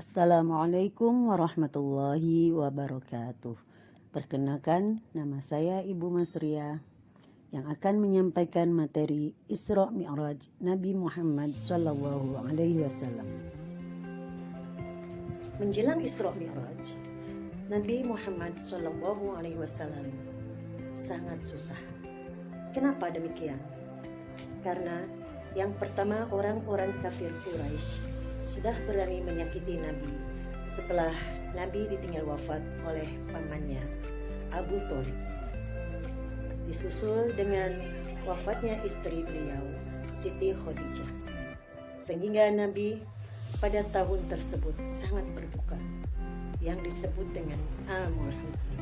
Assalamualaikum warahmatullahi wabarakatuh. Perkenalkan, nama saya Ibu Masria yang akan menyampaikan materi Isra Mi'raj Nabi Muhammad Sallallahu Alaihi Wasallam. Menjelang Isra Mi'raj, Nabi Muhammad Sallallahu Alaihi Wasallam sangat susah. Kenapa demikian? Karena yang pertama, orang-orang kafir Quraisy sudah berani menyakiti Nabi setelah Nabi ditinggal wafat oleh pamannya Abu Thalib. Disusul dengan wafatnya istri beliau Siti Khadijah, sehingga Nabi pada tahun tersebut sangat berduka yang disebut dengan Amul Huzni.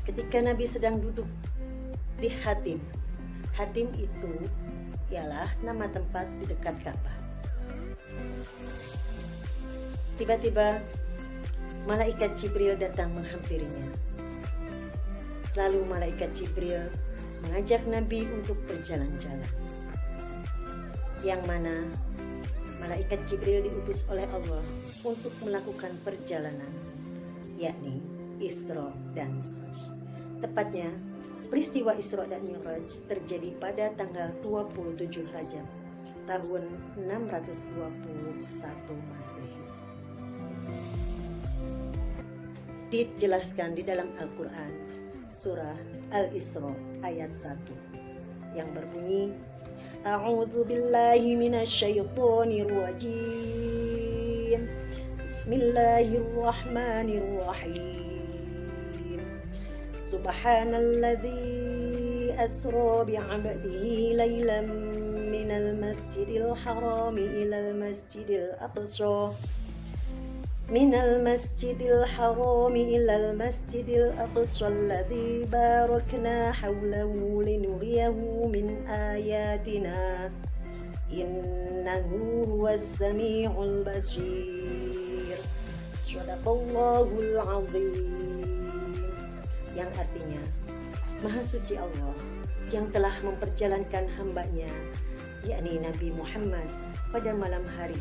Ketika Nabi sedang duduk di Hatim itu ialah nama tempat di dekat Ka'bah. Tiba-tiba malaikat Jibril datang menghampirinya. Lalu malaikat Jibril mengajak Nabi untuk berjalan-jalan, yang mana malaikat Jibril diutus oleh Allah untuk melakukan perjalanan, yakni Isra dan Mi'raj. Tepatnya peristiwa Isra dan Mi'raj terjadi pada tanggal 27 Rajab tahun 621 Masehi. Dijelaskan di dalam Al-Quran surah Al-Isra ayat 1 yang berbunyi, A'udzu billahi minasyaitonir rajim. Bismillahirrahmanirrahim. Subhanalladzi asra bi'abdihi laylan minal masjidil harami ilal masjidil aqsa alladzi barakna hawlahu linuriyahu min ayatina innahu huwas sami'ul basir. Shadaqallahul azim. Yang artinya, Maha Suci Allah yang telah memperjalankan hambanya, yakni Nabi Muhammad, pada malam hari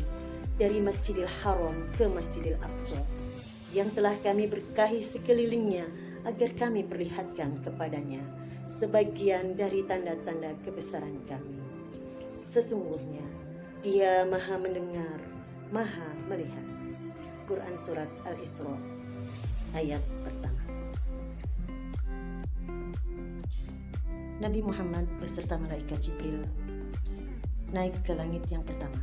dari Masjidil Haram ke Masjidil Aqsa, yang telah kami berkahi sekelilingnya agar kami perlihatkan kepadanya sebagian dari tanda-tanda kebesaran kami. Sesungguhnya Dia Maha mendengar, Maha melihat. Quran Surat Al-Isra ayat pertama. Nabi Muhammad beserta malaikat Jibril naik ke langit yang pertama.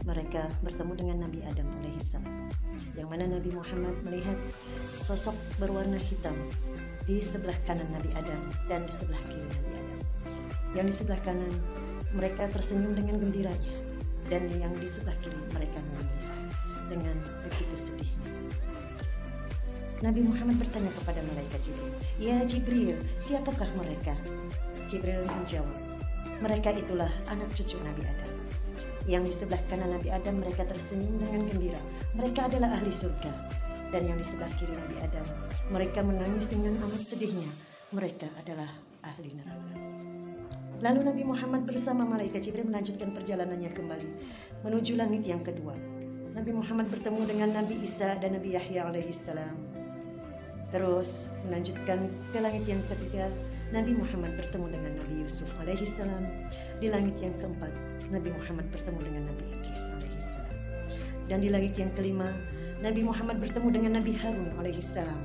Mereka bertemu dengan Nabi Adam alaihissalam, yang mana Nabi Muhammad melihat sosok berwarna hitam di sebelah kanan Nabi Adam dan di sebelah kiri Nabi Adam. Yang di sebelah kanan mereka tersenyum dengan gembiranya, dan yang di sebelah kiri mereka menangis dengan begitu sedihnya. Nabi Muhammad bertanya kepada malaikat Jibril, "Ya Jibril, siapakah mereka?" Jibril menjawab, "Mereka itulah anak cucu Nabi Adam." Yang di sebelah kanan Nabi Adam mereka tersenyum dengan gembira, mereka adalah ahli surga. Dan yang di sebelah kiri Nabi Adam mereka menangis dengan amat sedihnya, mereka adalah ahli neraka. Lalu Nabi Muhammad bersama malaikat Jibril melanjutkan perjalanannya kembali menuju langit yang kedua. Nabi Muhammad bertemu dengan Nabi Isa dan Nabi Yahya alaihissalam. Terus melanjutkan ke langit yang ketiga, Nabi Muhammad bertemu dengan Nabi Yusuf alaihissalam. Di langit yang keempat, Nabi Muhammad bertemu dengan Nabi Idris alaihissalam. Dan di langit yang kelima, Nabi Muhammad bertemu dengan Nabi Harun alaihissalam.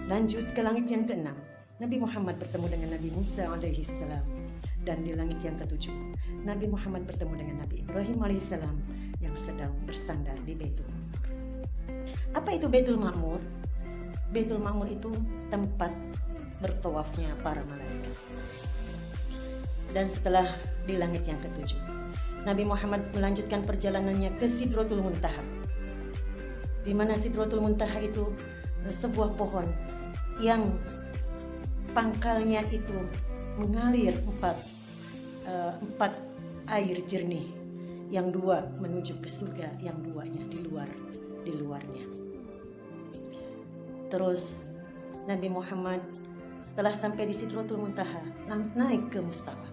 Lanjut ke langit yang keenam, Nabi Muhammad bertemu dengan Nabi Musa alaihissalam. Dan di langit yang ketujuh, Nabi Muhammad bertemu dengan Nabi Ibrahim alaihissalam yang sedang bersandar di Baitul Ma'mur. Apa itu Baitul Ma'mur? Baitul Ma'mur itu tempat bertawafnya para malaikat. Dan setelah di langit yang ketujuh, Nabi Muhammad melanjutkan perjalanannya ke Sidratul Muntaha, di mana Sidratul Muntaha itu sebuah pohon yang pangkalnya itu mengalir empat air jernih, yang dua menuju ke surga, yang duanya di luarnya. Terus Nabi Muhammad setelah sampai di Sidratul Muntaha naik ke Mustawa.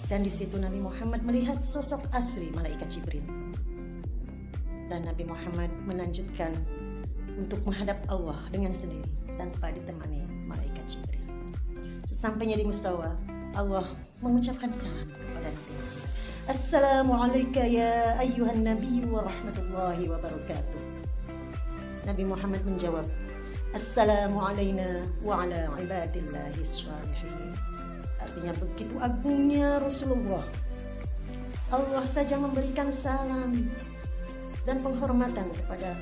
Dan di situ Nabi Muhammad melihat sosok asli malaikat Jibril. Dan Nabi Muhammad melanjutkan untuk menghadap Allah dengan sendiri tanpa ditemani malaikat Jibril. Sesampainya di mustawa, Allah mengucapkan salam kepada Nabi Muhammad. Assalamualaikum ya ayyuhan nabi wa rahmatullahi wa barakatuh. Nabi Muhammad menjawab, Assalamu alayna wa ala ibadillahi shalihin. Artinya begitu agungnya Rasulullah, Allah saja memberikan salam dan penghormatan kepada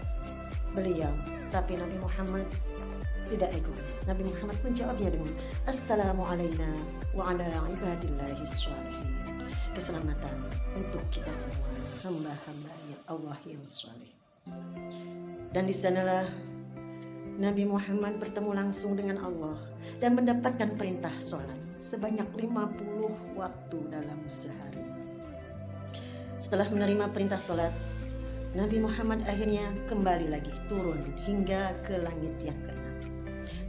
beliau, tapi Nabi Muhammad tidak egois. Nabi Muhammad menjawabnya dengan Assalamu alayna wa ala ibadillahi shalihin. Keselamatan untuk kita semua, hamba-hamba yang Allah yang saleh. Dan di sanalah Nabi Muhammad bertemu langsung dengan Allah dan mendapatkan perintah sholat sebanyak 50 waktu dalam sehari. Setelah menerima perintah sholat, Nabi Muhammad akhirnya kembali lagi turun hingga ke langit yang ke-6.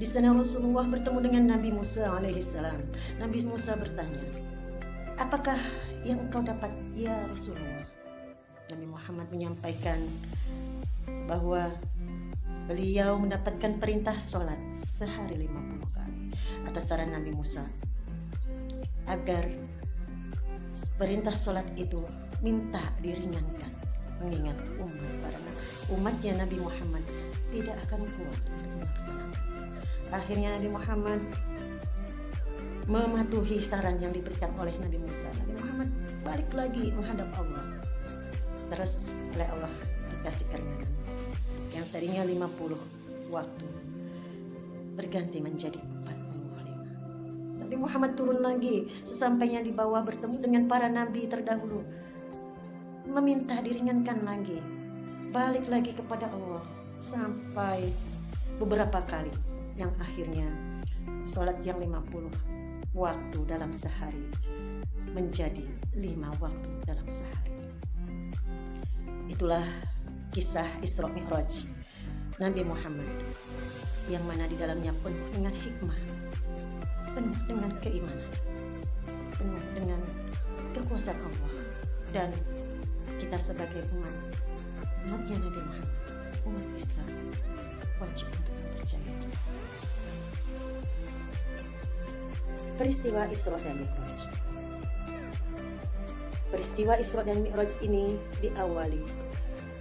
Di sana Rasulullah bertemu dengan Nabi Musa alaihissalam. Nabi Musa bertanya, apakah yang engkau dapat ya Rasulullah? Nabi Muhammad menyampaikan bahwa beliau mendapatkan perintah sholat sehari 50 kali atas saran Nabi Musa, agar perintah sholat itu minta diringankan, mengingat umatnya Nabi Muhammad tidak akan kuat untuk melaksanakan. Akhirnya Nabi Muhammad mematuhi saran yang diberikan oleh Nabi Musa. Nabi Muhammad balik lagi menghadap Allah. Terus oleh Allah dikasih keringanan. Yang tadinya 50 waktu berganti menjadi 45. Nabi Muhammad turun lagi, sesampainya di bawah bertemu dengan para nabi terdahulu, meminta diringankan lagi. Balik lagi kepada Allah sampai beberapa kali, yang akhirnya sholat yang 50 waktu dalam sehari menjadi 5 waktu dalam sehari. Itulah kisah Isra Mi'raj Nabi Muhammad, yang mana di dalamnya penuh dengan hikmah, penuh dengan keimanan, penuh dengan kekuasaan Allah. Dan kita sebagai umatnya Nabi Muhammad, umat Islam, wajib untuk mempercayai. Peristiwa Isra dan Mi'raj. Peristiwa Isra dan Mi'raj ini diawali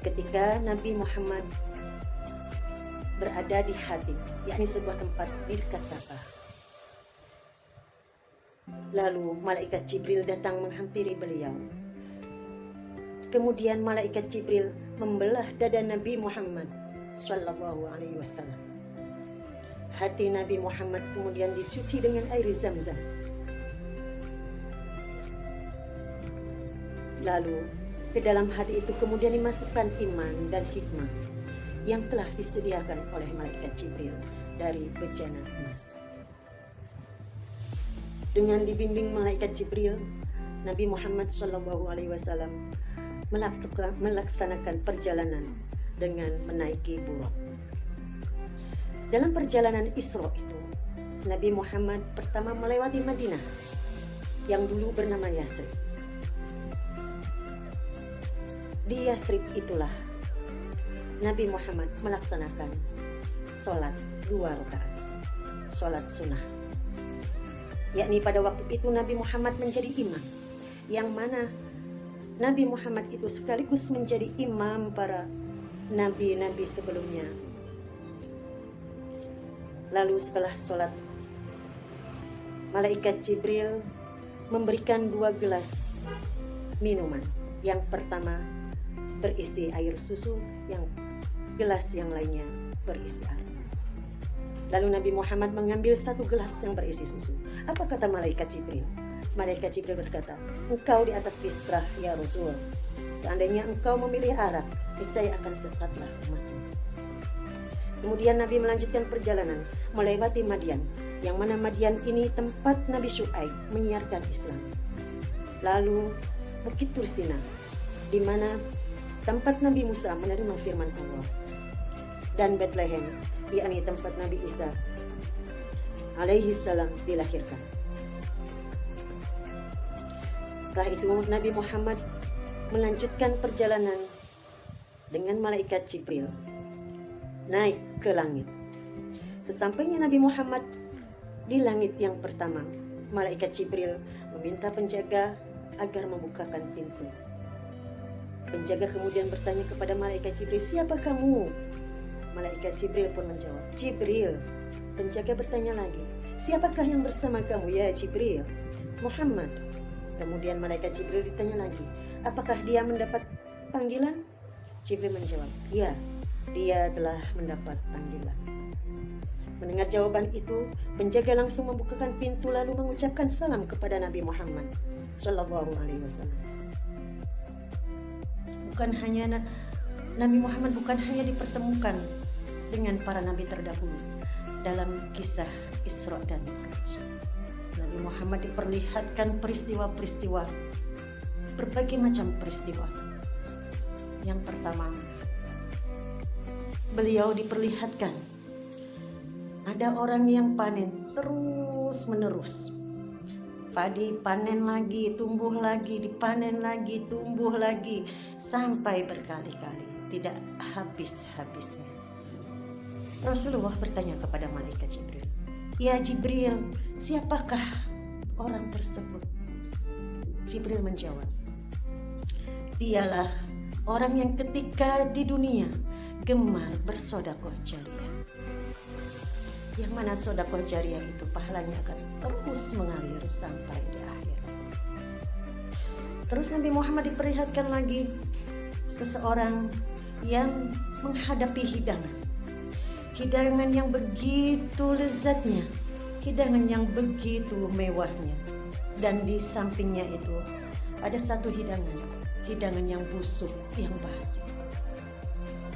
ketika Nabi Muhammad berada di Hatim, yakni sebuah tempat di dekat Ka'bah. Lalu malaikat Jibril datang menghampiri beliau. Kemudian malaikat Jibril membelah dada Nabi Muhammad sallallahu alaihi wasallam. Hati Nabi Muhammad kemudian dicuci dengan air Zam-Zam. Lalu ke dalam hati itu kemudian dimasukkan iman dan hikmah yang telah disediakan oleh malaikat Jibril dari bejana emas. Dengan dibimbing malaikat Jibril, Nabi Muhammad SAW melaksanakan perjalanan dengan menaiki buraq. Dalam perjalanan Isra itu, Nabi Muhammad pertama melewati Madinah yang dulu bernama Yasrib. Di Yasrib itulah Nabi Muhammad melaksanakan sholat 2 rakaat, sholat sunnah. Yakni pada waktu itu Nabi Muhammad menjadi imam, yang mana Nabi Muhammad itu sekaligus menjadi imam para nabi-nabi sebelumnya. Lalu setelah sholat, malaikat Jibril memberikan 2 gelas minuman. Yang pertama berisi air susu, yang gelas yang lainnya berisi air. Lalu Nabi Muhammad mengambil 1 gelas yang berisi susu. Apa kata malaikat Jibril? Malaikat Jibril berkata, engkau di atas fitrah ya Rasul. Seandainya engkau memilih arak, niscaya akan sesatlah umatmu. Kemudian Nabi melanjutkan perjalanan melewati Madian, yang mana Madian ini tempat Nabi Syuaib menyiarkan Islam. Lalu Bukit Tursina, di mana tempat Nabi Musa menerima firman Allah. Dan Bethlehem, yakni tempat Nabi Isa alaihi salam dilahirkan. Setelah itu Nabi Muhammad melanjutkan perjalanan dengan malaikat Jibril naik ke langit. Sesampainya Nabi Muhammad di langit yang pertama, malaikat Jibril meminta penjaga agar membukakan pintu. Penjaga kemudian bertanya kepada malaikat Jibril, "Siapa kamu?" Malaikat Jibril pun menjawab, "Jibril." Penjaga bertanya lagi, "Siapakah yang bersama kamu ya Jibril?" "Muhammad." Kemudian malaikat Jibril ditanya lagi, "Apakah dia mendapat panggilan?" Jibril menjawab, "Ya, dia telah mendapat panggilan." Mendengar jawaban itu, penjaga langsung membukakan pintu lalu mengucapkan salam kepada Nabi Muhammad Sallallahu Alaihi Wasallam. Nabi Muhammad bukan hanya dipertemukan dengan para nabi terdahulu dalam kisah Isra dan Mi'raj. Nabi Muhammad diperlihatkan peristiwa-peristiwa, berbagai macam peristiwa. Yang pertama, beliau diperlihatkan ada orang yang panen terus menerus. Padi panen lagi, tumbuh lagi, dipanen lagi, tumbuh lagi, sampai berkali-kali, tidak habis-habisnya. Rasulullah bertanya kepada malaikat Jibril, "Ya Jibril, siapakah orang tersebut?" Jibril menjawab, "Dialah orang yang ketika di dunia gemar bersedekah jariah. Yang mana sedekah jariah itu pahalanya akan terus mengalir sampai di akhirat." Terus Nabi Muhammad diperlihatkan lagi seseorang yang menghadapi hidangan. Hidangan yang begitu lezatnya, hidangan yang begitu mewahnya. Dan di sampingnya itu ada satu hidangan yang busuk, yang basi.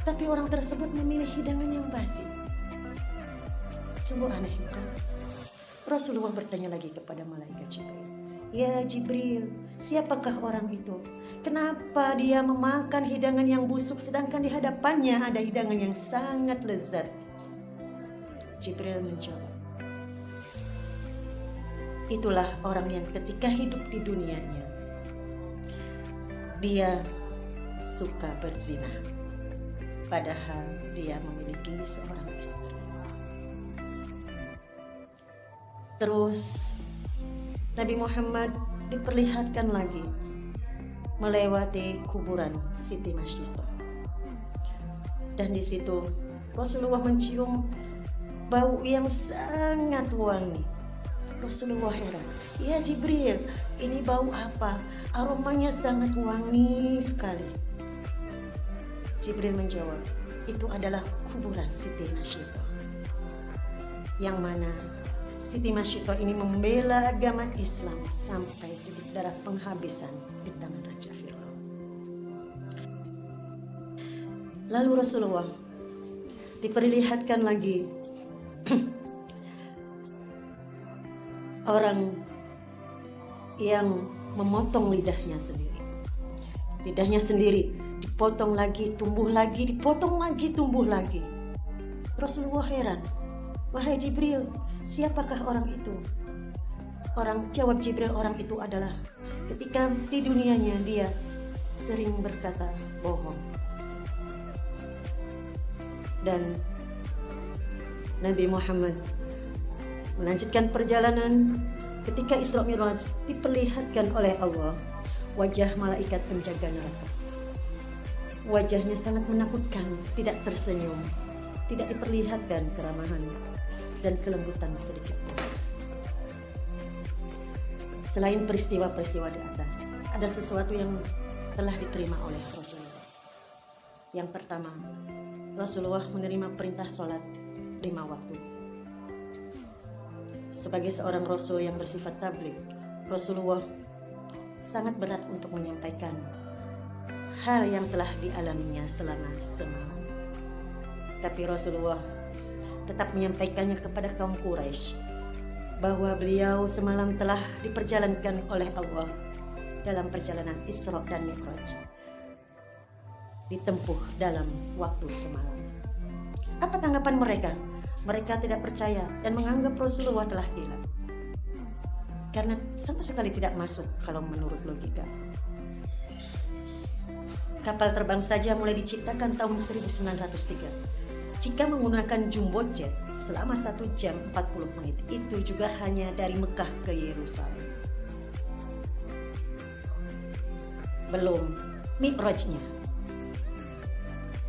Tapi orang tersebut memilih hidangan yang basi. Sungguh aneh, bukan? Rasulullah bertanya lagi kepada malaikat Jibril, "Ya Jibril, siapakah orang itu? Kenapa dia memakan hidangan yang busuk sedangkan di hadapannya ada hidangan yang sangat lezat?" Jibril menjawab, "Itulah orang yang ketika hidup di dunianya, dia suka berzina, padahal dia memiliki seorang istri." Terus Nabi Muhammad diperlihatkan lagi melewati kuburan Siti Masyidah. Dan di situ Rasulullah mencium bau yang sangat wangi. Rasulullah heran, "Ya Jibril, ini bau apa? Aromanya sangat wangi sekali." Jibril menjawab, "Itu adalah kuburan Siti Masyidah, yang mana Siti Masyidah ini membela agama Islam sampai titik darah penghabisan di tangan Raja Fir'aun." Lalu Rasulullah diperlihatkan lagi orang yang memotong lidahnya sendiri. Lidahnya sendiri dipotong lagi, tumbuh lagi, dipotong lagi, tumbuh lagi. Rasulullah heran, "Wahai Jibril, siapakah orang itu?" Jawab Jibril, "Orang itu adalah ketika di dunianya dia sering berkata bohong." Dan Nabi Muhammad melanjutkan perjalanan. Ketika Isra Mi'raj diperlihatkan oleh Allah wajah malaikat penjaga neraka. Wajahnya sangat menakutkan, tidak tersenyum, tidak diperlihatkan keramahan dan kelembutan sedikit pun. Selain peristiwa-peristiwa di atas, ada sesuatu yang telah diterima oleh Rasulullah. Yang pertama, Rasulullah menerima perintah sholat 5 waktu. Sebagai seorang Rasul yang bersifat tabligh, Rasulullah sangat berat untuk menyampaikan hal yang telah dialaminya selama semalam. Tapi Rasulullah tetap menyampaikannya kepada kaum Quraisy bahwa beliau semalam telah diperjalankan oleh Allah dalam perjalanan Isra dan Mi'raj, ditempuh dalam waktu semalam. Apa tanggapan mereka? Mereka tidak percaya dan menganggap Rasulullah telah gila, karena sama sekali tidak masuk kalau menurut logika. Kapal terbang saja mulai diciptakan tahun 1903. Jika menggunakan jumbo jet selama 1 jam 40 menit, itu juga hanya dari Mekah ke Yerusalem. Belum mi'rajnya.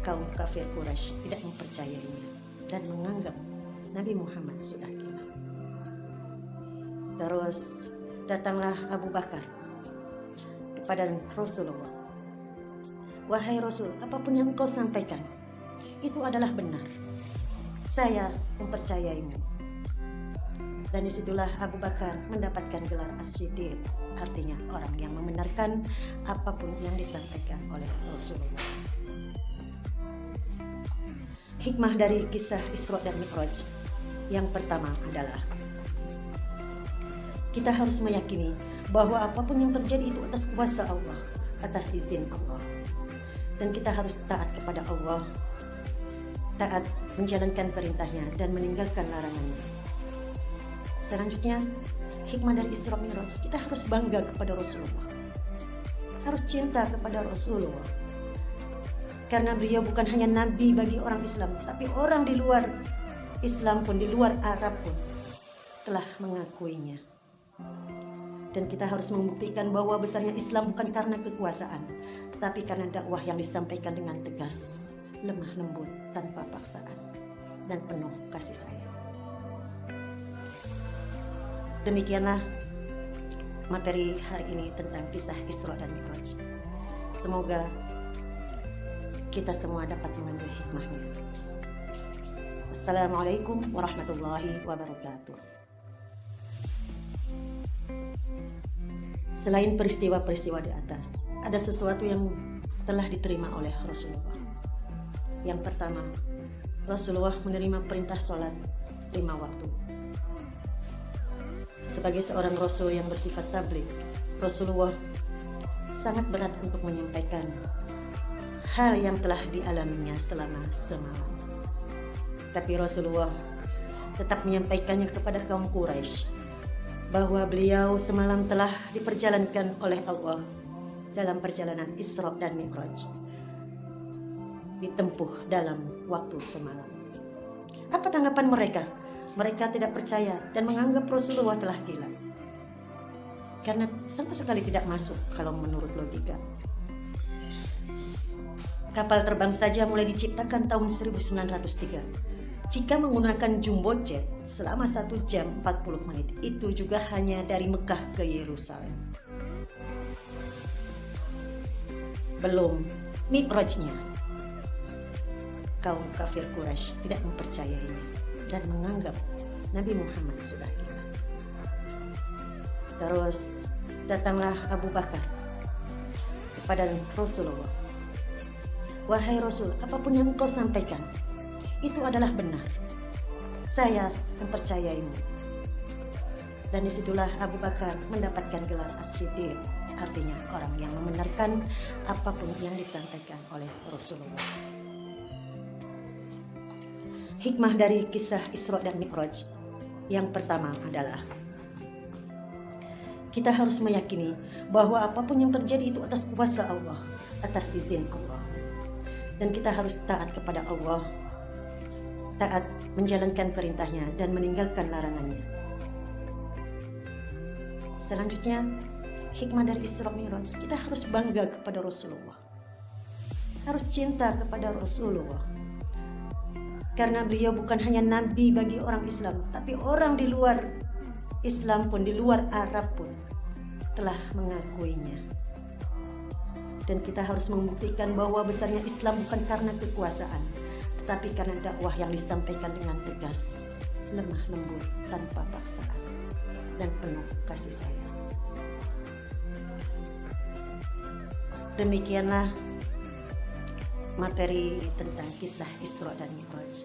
Kaum kafir Quraisy tidak mempercayainya dan menganggap Nabi Muhammad sudah gila. Terus datanglah Abu Bakar kepada Rasulullah. Wahai Rasul, apapun yang kau sampaikan, itu adalah benar. Saya mempercayaimu. Dan disitulah Abu Bakar mendapatkan gelar As-Siddiq, artinya orang yang membenarkan apapun yang disampaikan oleh Rasulullah. Hikmah dari kisah Isra dan Mi'raj yang pertama adalah kita harus meyakini bahwa apapun yang terjadi itu atas kuasa Allah, atas izin Allah. Dan kita harus taat kepada Allah, taat menjalankan perintahnya dan meninggalkan larangannya. Selanjutnya, hikmah dari Isra Mi'raj, kita harus bangga kepada Rasulullah, harus cinta kepada Rasulullah, karena beliau bukan hanya nabi bagi orang Islam, tapi orang di luar Islam pun, di luar Arab pun telah mengakuinya. Dan kita harus membuktikan bahwa besarnya Islam bukan karena kekuasaan, tetapi karena dakwah yang disampaikan dengan tegas, lemah lembut, tanpa paksaan, dan penuh kasih sayang. Demikianlah materi hari ini tentang kisah Isra dan Mi'raj. Semoga kita semua dapat mengambil hikmahnya. Assalamualaikum warahmatullahi wabarakatuh. Selain peristiwa-peristiwa di atas, ada sesuatu yang telah diterima oleh Rasulullah. Yang pertama, Rasulullah menerima perintah sholat 5 waktu. Sebagai seorang Rasul yang bersifat tabligh, Rasulullah sangat berat untuk menyampaikan hal yang telah dialaminya selama semalam. Tapi Rasulullah tetap menyampaikannya kepada kaum Quraisy, bahwa beliau semalam telah diperjalankan oleh Allah dalam perjalanan Isra dan Mi'raj, ditempuh dalam waktu semalam. Apa tanggapan mereka? Mereka tidak percaya dan menganggap Rasulullah telah gila, karena sama sekali tidak masuk kalau menurut logika. Kapal terbang saja mulai diciptakan tahun 1903. Jika menggunakan jumbo jet selama 1 jam 40 menit, itu juga hanya dari Mekah ke Yerusalem. Belum mi'rajnya. Kaum kafir Quraisy tidak mempercayainya dan menganggap Nabi Muhammad sudah gila. Terus datanglah Abu Bakar kepada Rasulullah. Wahai Rasul, apapun yang kau sampaikan, itu adalah benar. Saya mempercayaimu. Dan disitulah Abu Bakar mendapatkan gelar As-Siddiq, artinya orang yang membenarkan apapun yang disampaikan oleh Rasulullah. Hikmah dari kisah Isra dan Mi'raj yang pertama adalah kita harus meyakini bahwa apapun yang terjadi itu atas kuasa Allah, atas izin Allah. Dan kita harus taat kepada Allah, taat menjalankan perintahnya dan meninggalkan larangannya. Selanjutnya, hikmah dari Isra Mi'raj, kita harus bangga kepada Rasulullah, harus cinta kepada Rasulullah, karena beliau bukan hanya nabi bagi orang Islam, tapi orang di luar Islam pun, di luar Arab pun telah mengakuinya. Dan kita harus membuktikan bahwa besarnya Islam bukan karena kekuasaan, tetapi karena dakwah yang disampaikan dengan tegas, lemah lembut, tanpa paksaan, dan penuh kasih sayang. Demikianlah materi tentang kisah Isra dan Mi'raj.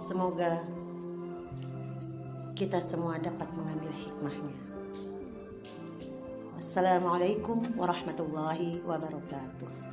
Semoga kita semua dapat mengambil hikmahnya. Assalamualaikum warahmatullahi wabarakatuh.